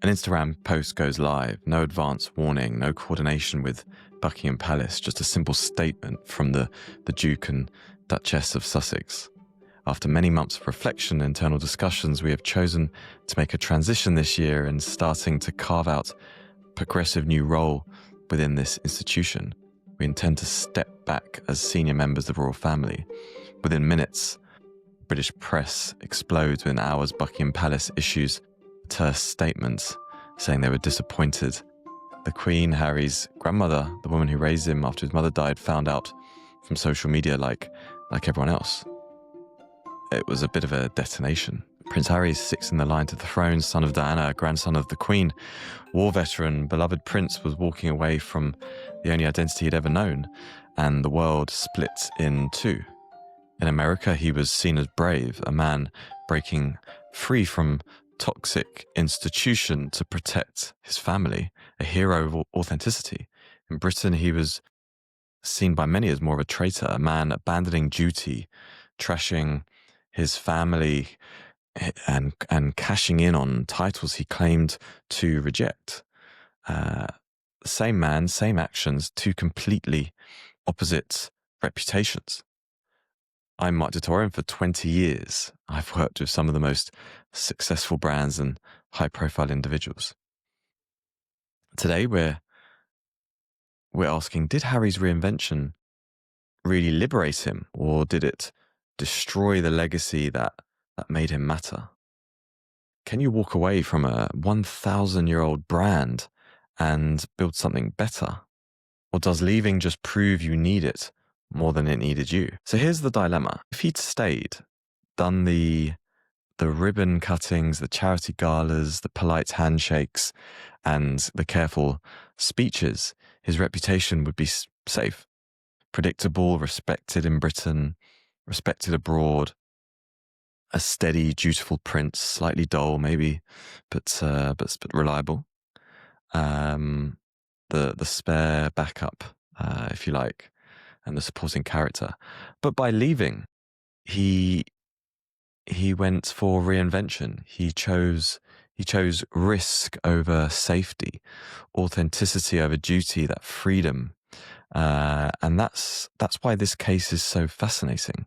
An Instagram post goes live, no advance warning, no coordination with Buckingham Palace, just a simple statement from the Duke and Duchess of Sussex. After many months of reflection and internal discussions, we have chosen to make a transition this year and starting to carve out a progressive new role within this institution. We intend to step back as senior members of the royal family. Within minutes, British press explodes. Within hours, Buckingham Palace issues terse statements saying they were disappointed. The Queen, Harry's grandmother, the woman who raised him after his mother died, found out from social media like everyone else. It was a bit of a detonation. Prince Harry, sixth in the line to the throne, son of Diana, grandson of the Queen, war veteran, beloved prince, was walking away from the only identity he'd ever known, and the world split in two. In America, he was seen as brave, a man breaking free from toxic institution to protect his family, a hero of authenticity. In Britain, he was seen by many as more of a traitor, a man abandoning duty, trashing his family and cashing in on titles he claimed to reject. Same man, same actions, two completely opposite reputations. I'm Mark Di-Toro, and for 20 years, I've worked with some of the most successful brands and high-profile individuals. Today, we're asking, did Harry's reinvention really liberate him, or did it destroy the legacy that made him matter? Can you walk away from a 1,000-year-old brand and build something better? Or does leaving just prove you need it more than it needed you? So here's the dilemma. If he'd stayed, done the ribbon cuttings, the charity galas, the polite handshakes, and the careful speeches, his reputation would be safe. Predictable, respected in Britain, respected abroad, a steady, dutiful prince, slightly dull maybe, but reliable. The spare backup, if you like, and the supporting character. But by leaving, he went for reinvention. He chose risk over safety, authenticity over duty, that freedom. And that's why this case is so fascinating,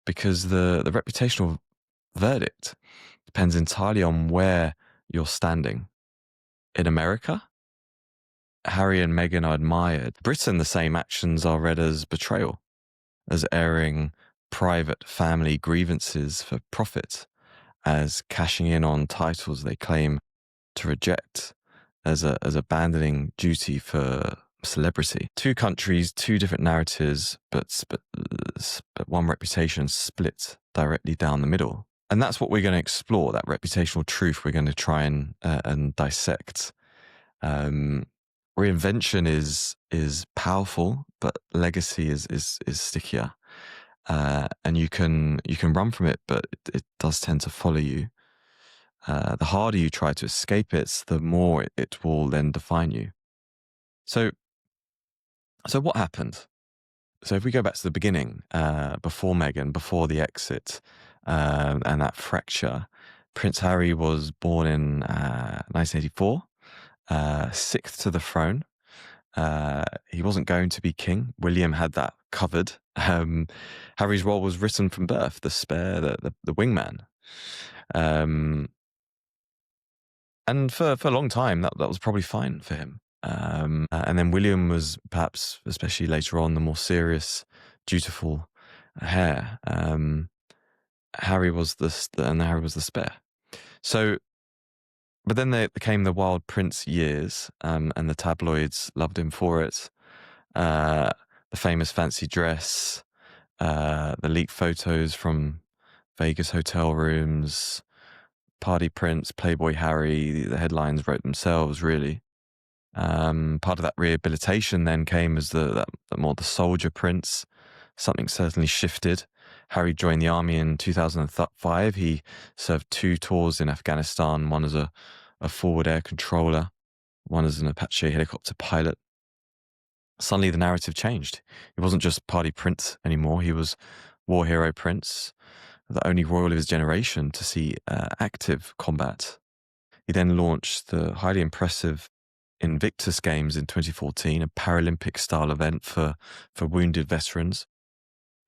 because the reputational verdict depends entirely on where you're standing. In America, Harry and Meghan are admired. Britain, the same actions are read as betrayal, as airing private family grievances for profit, as cashing in on titles they claim to reject, as abandoning duty for celebrity. Two countries, two different narratives, but one reputation split directly down the middle. And that's what we're going to explore, that reputational truth we're going to try and dissect. Reinvention is powerful, but legacy is stickier. And you can run from it, but it does tend to follow you. The harder you try to escape it, the more it will then define you. So what happened? So if we go back to the beginning, before Meghan, before the exit, and that fracture, Prince Harry was born in 1984, sixth to the throne. He wasn't going to be king. William had that covered. Harry's role was written from birth, the spare, the wingman. And for a long time, that was probably fine for him. And then William was perhaps, especially later on, the more serious, dutiful heir. Harry was the spare. So, but then there came the Wild Prince years, and the tabloids loved him for it. The famous fancy dress, the leaked photos from Vegas hotel rooms, Party Prince, Playboy Harry. The headlines wrote themselves, really. Part of that rehabilitation then came as the soldier prince. Something certainly shifted. Harry joined the army in 2005. He served 2 tours in Afghanistan, one as a forward air controller, one as an Apache helicopter pilot. Suddenly the narrative changed. He wasn't just party prince anymore. He was war hero prince, the only royal of his generation to see active combat. He then launched the highly impressive Invictus Games in 2014, a Paralympic-style event for wounded veterans,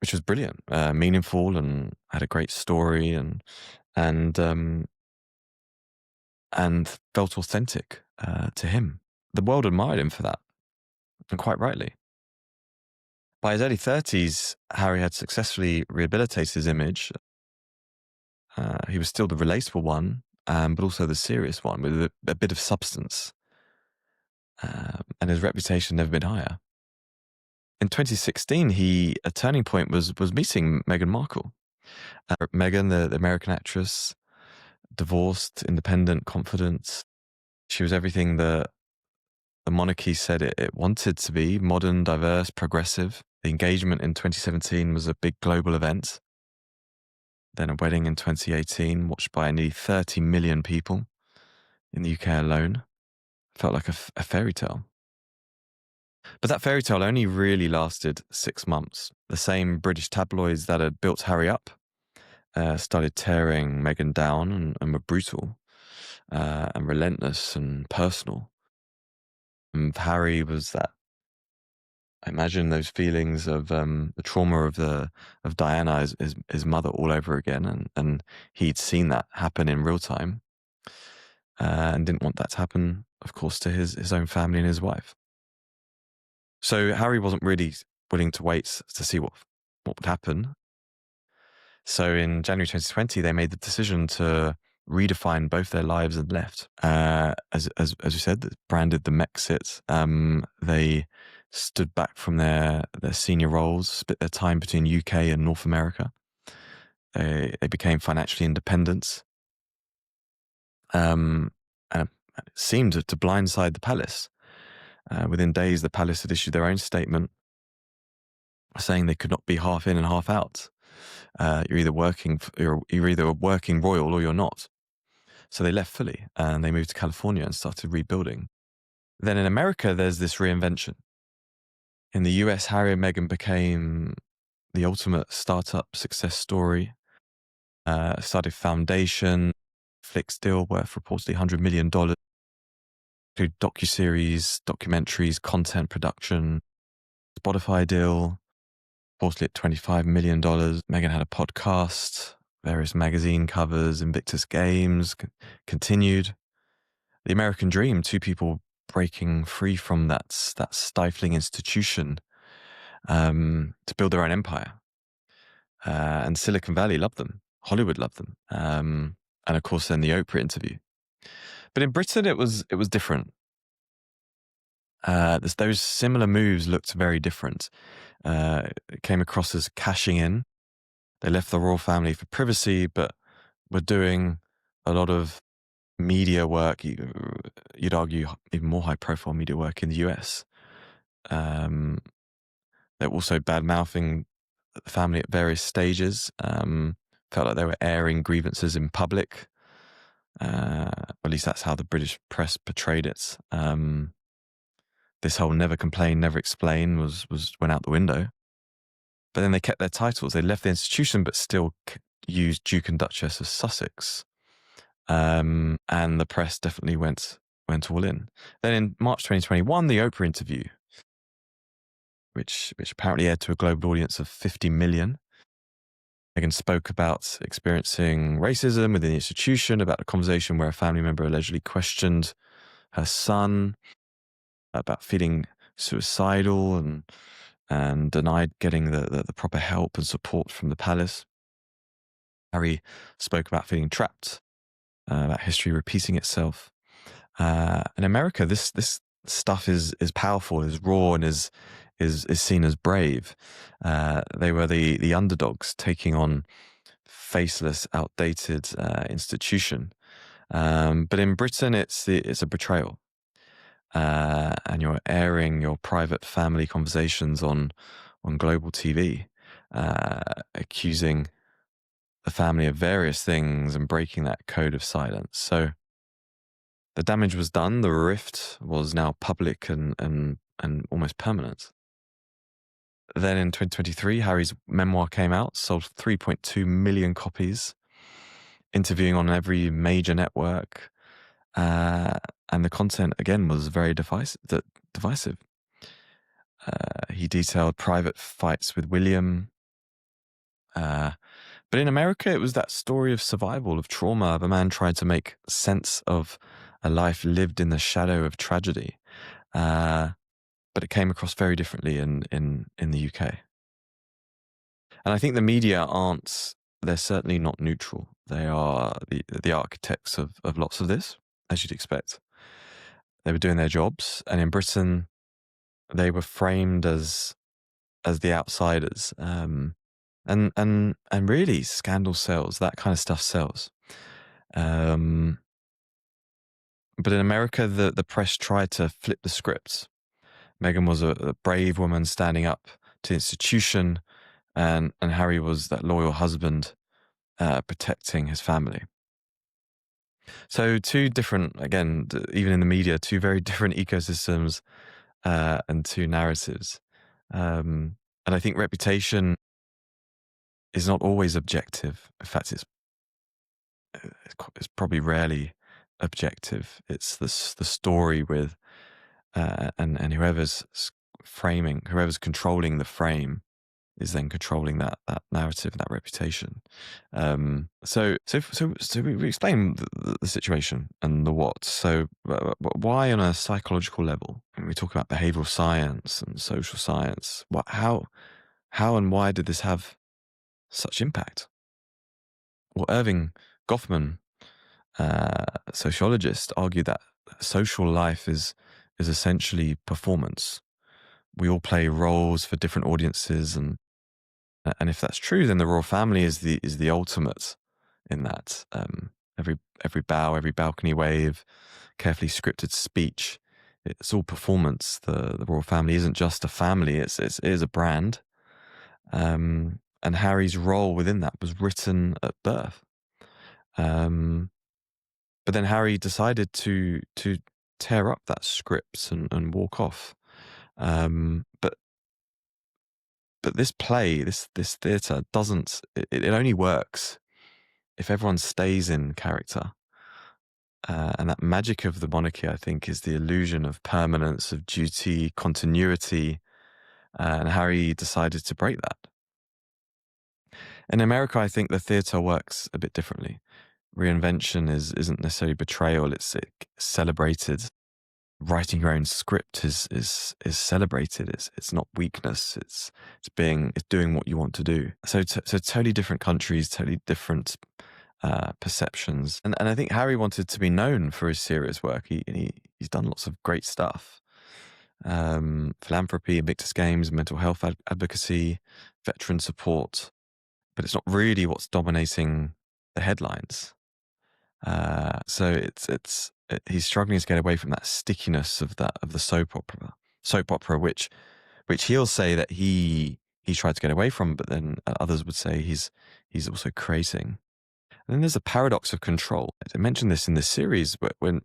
which was brilliant, meaningful, and had a great story, and um, and felt authentic to him. The world admired him for that, and quite rightly. By his early 30s, Harry had successfully rehabilitated his image. He was still the relatable one, but also the serious one with a bit of substance. And his reputation never been higher. In 2016, a turning point was meeting Meghan Markle. Meghan, the American actress, divorced, independent, confident. She was everything the monarchy said it wanted to be: modern, diverse, progressive. The engagement in 2017 was a big global event. Then a wedding in 2018, watched by nearly 30 million people in the UK alone. Felt like a fairy tale. But that fairy tale only really lasted 6 months. The same British tabloids that had built Harry up started tearing Meghan down and were brutal and relentless and personal. And Harry was that. I imagine those feelings of the trauma of Diana, his mother, all over again, and he'd seen that happen in real time, and didn't want that to happen, of course, to his own family and his wife. So Harry wasn't really willing to wait to see what would happen. So in January 2020, they made the decision to redefine both their lives and left. As we said, branded the Mexit. They stood back from their senior roles, split their time between UK and North America. They became financially independent. And it seemed to blindside the palace. Within days, the palace had issued their own statement saying they could not be half in and half out. You're either a working royal or you're not. So they left fully and they moved to California and started rebuilding. Then in America, there's this reinvention. In the US, Harry and Meghan became the ultimate startup success story. Started Foundation, Netflix deal worth reportedly $100 million, include docuseries, documentaries, content production, Spotify deal, reportedly at $25 million. Meghan had a podcast, various magazine covers, Invictus Games, continued. The American dream, two people breaking free from that stifling institution to build their own empire. And Silicon Valley loved them. Hollywood loved them. And of course, then the Oprah interview. But in Britain, it was different. Those similar moves looked very different. It came across as cashing in. They left the royal family for privacy, but were doing a lot of media work. You'd argue even more high-profile media work in the US. They're also bad-mouthing the family at various stages. Felt like they were airing grievances in public. At least that's how the British press portrayed it. This whole never complain, never explain went out the window. But then they kept their titles. They left the institution, but still used Duke and Duchess of Sussex. And the press definitely went all in. Then in March 2021, the Oprah interview, which apparently aired to a global audience of 50 million. Meghan spoke about experiencing racism within the institution, about a conversation where a family member allegedly questioned her son, about feeling suicidal and denied getting the proper help and support from the palace. Harry spoke about feeling trapped, about history repeating itself. In America, this stuff is powerful, is raw, and is seen as brave. They were the underdogs taking on faceless, outdated institution. But in Britain, it's a betrayal. And you're airing your private family conversations on global TV, accusing the family of various things and breaking that code of silence. So the damage was done. The rift was now public and almost permanent. Then in 2023, Harry's memoir came out, sold 3.2 million copies, interviewing on every major network. uh, and the content again was very divisive. He detailed private fights with William, but in America, it was that story of survival, of trauma, of a man trying to make sense of a life lived in the shadow of tragedy. Uh, but it came across very differently in the UK. And I think the media aren't, they're certainly not neutral. They are the architects of lots of this, as you'd expect. They were doing their jobs, and in Britain, they were framed as the outsiders. And really, scandal sells. That kind of stuff sells. But in America, the press tried to flip the scripts. Meghan was a brave woman standing up to the institution, and Harry was that loyal husband protecting his family. So two different, again, even in the media, two very different ecosystems and two narratives. And I think reputation is not always objective. In fact, it's probably rarely objective. It's the story with and whoever's framing, whoever's controlling the frame, is then controlling that narrative, that reputation. So we explain the situation and the what. So why on a psychological level? When we talk about behavioral science and social science, how and why did this have such impact? Well, Irving Goffman, sociologist, argued that social life is essentially performance. We all play roles for different audiences, and if that's true, then the royal family is the ultimate in that. Every bow, every balcony wave, carefully scripted speech, it's all performance. The royal family isn't just a family; it is a brand. And Harry's role within that was written at birth. But then Harry decided to tear up that script and walk off. But this play, this theatre doesn't. It only works if everyone stays in character. And that magic of the monarchy, I think, is the illusion of permanence, of duty, continuity. And Harry decided to break that. In America, I think the theatre works a bit differently. Reinvention isn't necessarily betrayal; it's celebrated. Writing your own script is celebrated. It's not weakness. It's doing what you want to do. So totally different countries, totally different perceptions. And I think Harry wanted to be known for his serious work. He's done lots of great stuff. Philanthropy, Invictus Games, mental health advocacy, veteran support. But it's not really what's dominating the headlines. So he's struggling to get away from that stickiness of the soap opera, which he'll say that he tried to get away from, but then others would say he's also creating. And then there's a paradox of control. I mentioned this in this series, but when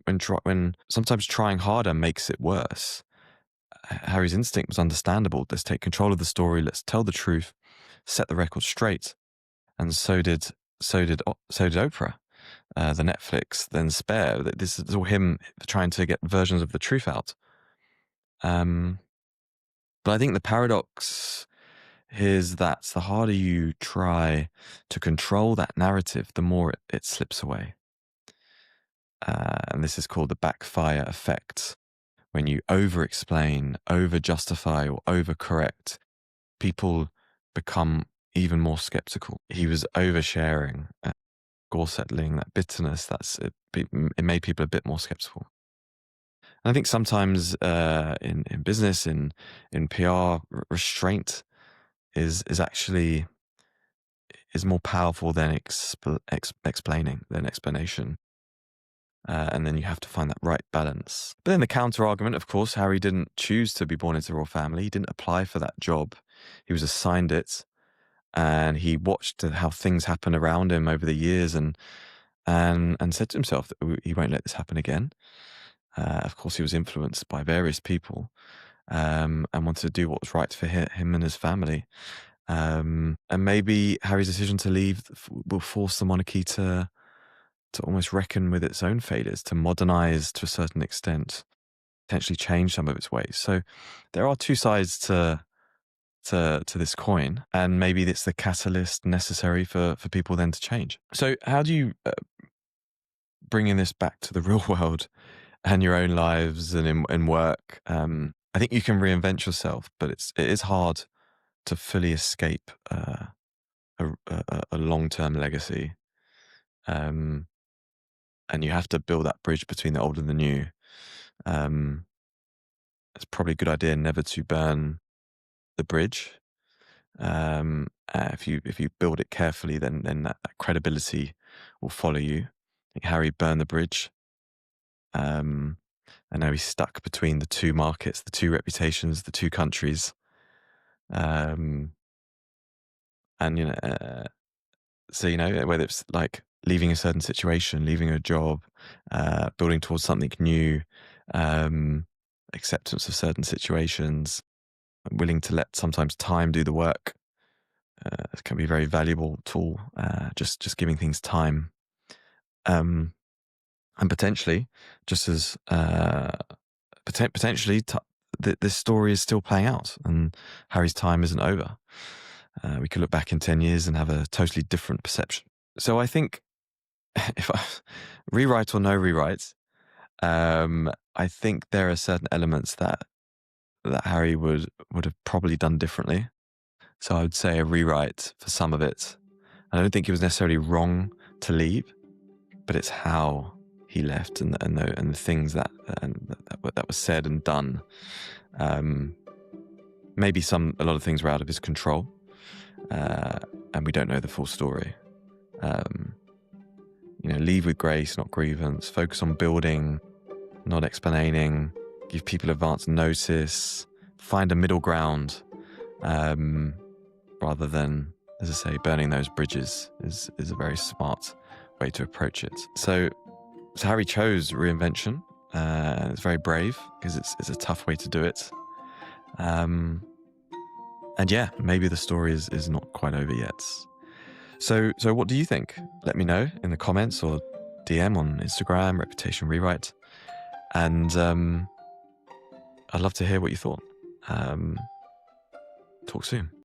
sometimes trying harder makes it worse. Harry's instinct was understandable. Let's take control of the story. Let's tell the truth, set the record straight. And so did Oprah. The Netflix, then Spare. This is all him trying to get versions of the truth out. But I think the paradox is that the harder you try to control that narrative, the more it slips away. And this is called the backfire effect. When you over-explain, over-justify, or over-correct, people become even more skeptical. He was oversharing, gore-settling, that bitterness. It made people a bit more skeptical. And I think sometimes in business, in PR, restraint is actually more powerful than explaining, than explanation. And then you have to find that right balance. But then the counter argument, of course, Harry didn't choose to be born into the royal family. He didn't apply for that job. He was assigned it, and he watched how things happened around him over the years, and said to himself that he won't let this happen again. Of course, he was influenced by various people, and wanted to do what was right for him and his family. And maybe Harry's decision to leave will force the monarchy to to almost reckon with its own failures, to modernize to a certain extent, potentially change some of its ways. So there are two sides to this coin, and maybe it's the catalyst necessary for people then to change. So how do you bringing this back to the real world and your own lives and in work? I think you can reinvent yourself, but it is hard to fully escape a long-term legacy. Um, and you have to build that bridge between the old and the new. It's probably a good idea never to burn the bridge. If you build it carefully, then that credibility will follow you. I think Harry burned the bridge. I know he's stuck between the two markets, the two reputations, the two countries. And so whether it's like leaving a certain situation, leaving a job, building towards something new, acceptance of certain situations, willing to let sometimes time do the work. It can be a very valuable tool, just giving things time. And potentially, just as potentially, this story is still playing out, and Harry's time isn't over. We could look back in 10 years and have a totally different perception. So I think, if I rewrite or no rewrite, I think there are certain elements that Harry would have probably done differently. So I would say a rewrite for some of it. I don't think it was necessarily wrong to leave, but it's how he left and the things that was said and done. Maybe a lot of things were out of his control, and we don't know the full story. Leave with grace, not grievance. Focus on building, not explaining. Give people advance notice. Find a middle ground, rather than, as I say, burning those bridges is a very smart way to approach it. So Harry chose reinvention. It's very brave because it's a tough way to do it. And yeah, maybe the story is not quite over yet. So what do you think? Let me know in the comments or DM on Instagram, Reputation Rewrite. And I'd love to hear what you thought. Talk soon.